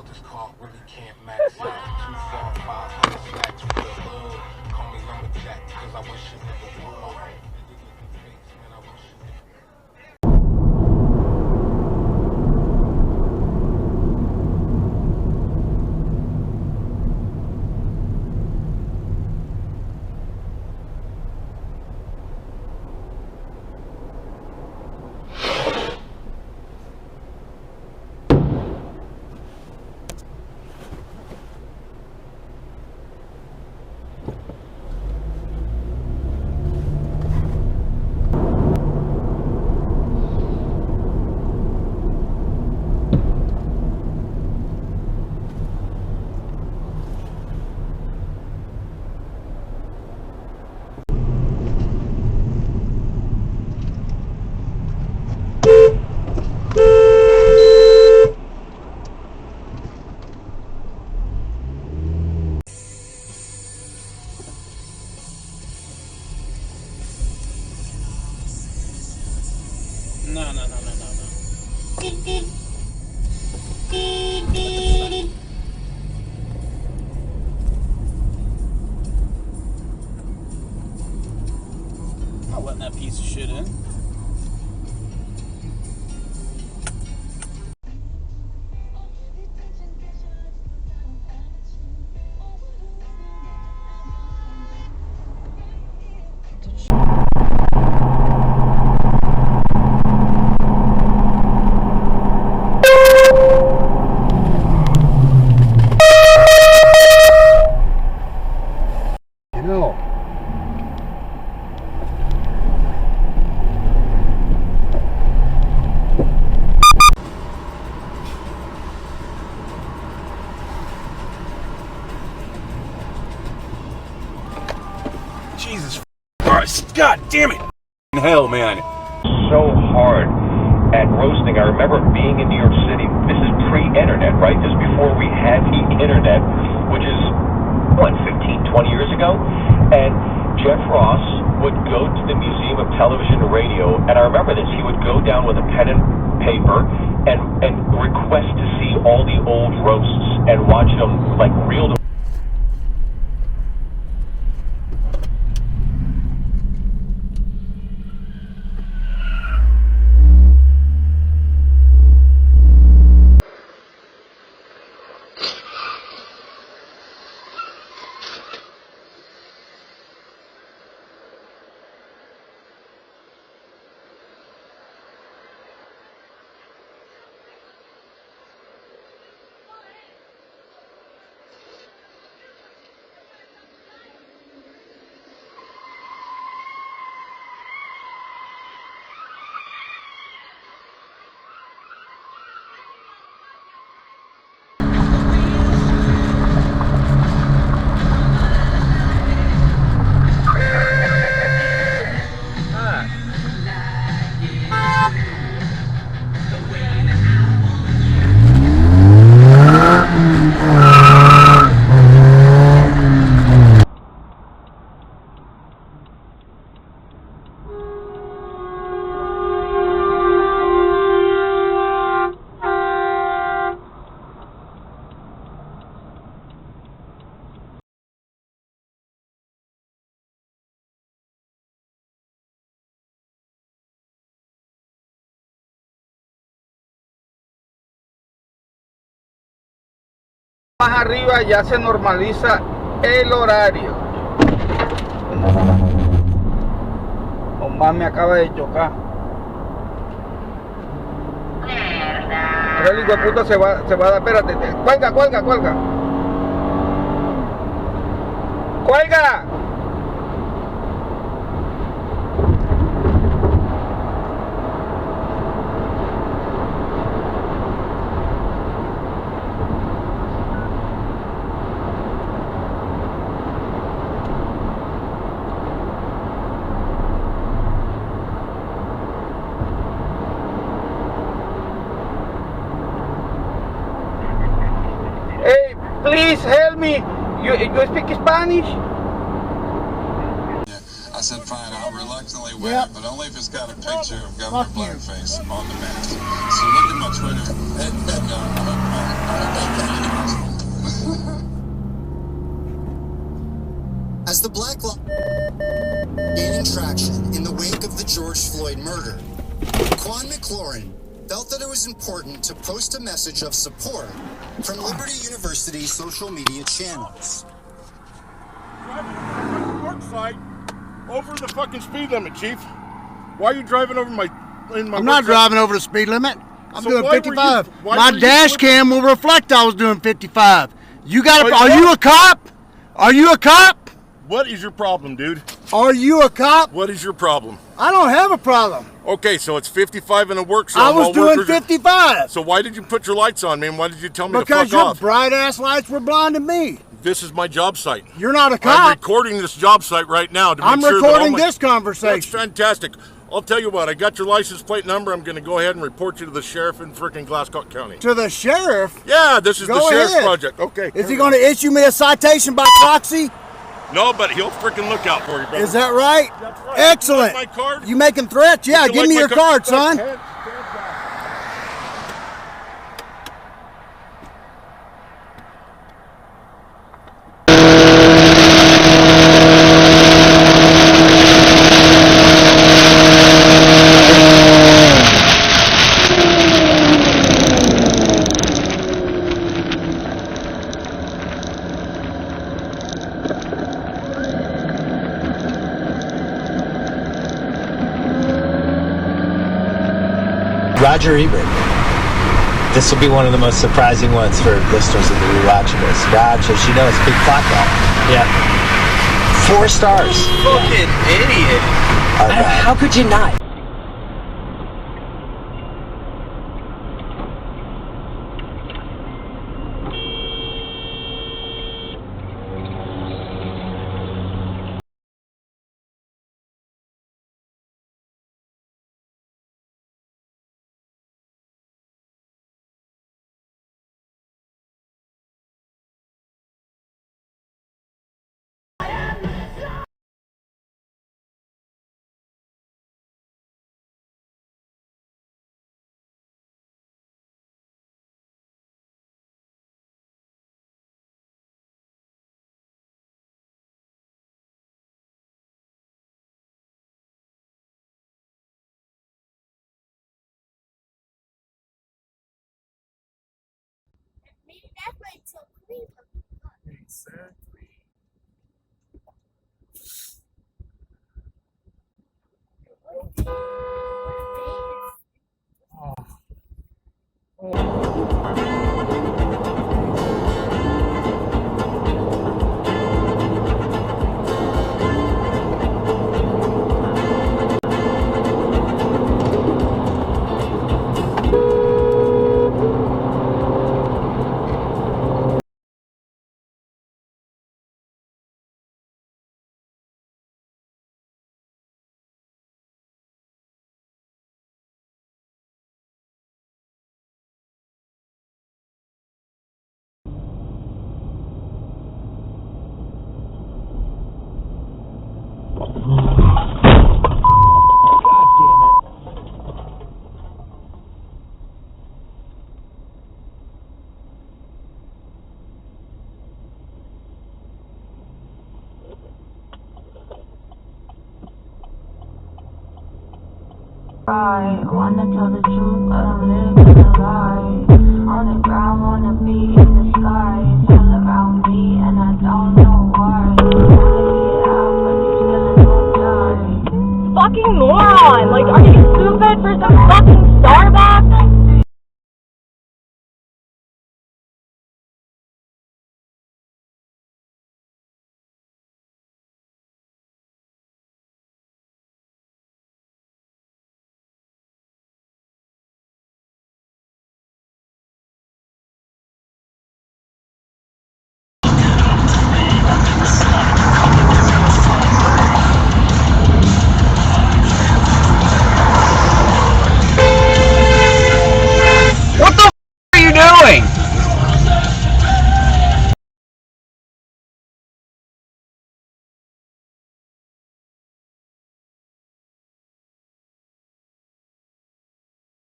all this car really can't max out. Too far, 500 stacks for the hood. Call me lumberjack, cause I wish it nigga would know. Man, I wish it nigga. No. I'm not letting that piece of shit in. Jesus Christ, God damn it! Hell, man. So hard at roasting. I remember being in New York City. This is pre-internet, right? This is before we had the internet, which is, 15, 20 years ago? And Jeff Ross would go to the Museum of Television and Radio, and I remember this. He would go down with a pen and paper and request to see all the old roasts and watch them, like, reel to más arriba ya se normaliza el horario. Omar me acaba de chocar. El hijo de puta se va a dar. Espérate, cuelga. ¡Cuelga! Hey, please help me. You speak Spanish? Yeah, I said fine. I'll reluctantly wear it, but only if it's got a picture of Governor Blackface on the mask. So look at my Twitter. As the Black Lives gaining traction in the wake of the George Floyd murder, Quan McLaurin felt that it was important to post a message of support from Liberty University's social media channels. Driving over my work site over the fucking speed limit, Chief. Why are you driving over my? I'm not driving over the speed limit. I'm doing why 55. why My were you dash flipping? cam will reflect I was doing 55. You got to? Oh, Are yeah? you a cop? Are you a cop? What is your problem, dude? Are you a cop? What is your problem? I don't have a problem. Okay, so it's 55 in the work zone. I was while doing workers are- 55. So why did you put your lights on, man? Why did you tell me Because to fuck your off? bright ass lights were blinding me. This is my job site. You're not a I'm cop. recording this job site right now to make I'm sure that all recording my- this That's conversation. fantastic. I'll tell you what, I got your license plate number. I'm going to go ahead and report you to the sheriff in frickin' Glasscock County. To the sheriff? Yeah, this is Go the sheriff's ahead. project. Okay. Is he going to issue me a citation by proxy? No, but he'll frickin' look out for you, brother. Is that right? That's right. Excellent. Would you like my card? You making threats? Yeah, Would you give like me my your card, son. Stand back. Roger Ebert. This will be one of the most surprising ones for listeners of the Rewatchables. Roger, you know it's Big Clock Out. Yeah. 4 stars. Fucking idiot. How could you not? Maybe that's why it's so clean. Exactly. I wanna tell the truth, but I'm living a lie. On the ground, wanna be in the sky. It's all around me, and I don't know why. Wanna get out, but these feelings won't die. Fucking moron! Like, are you stupid for some fucking Starbucks?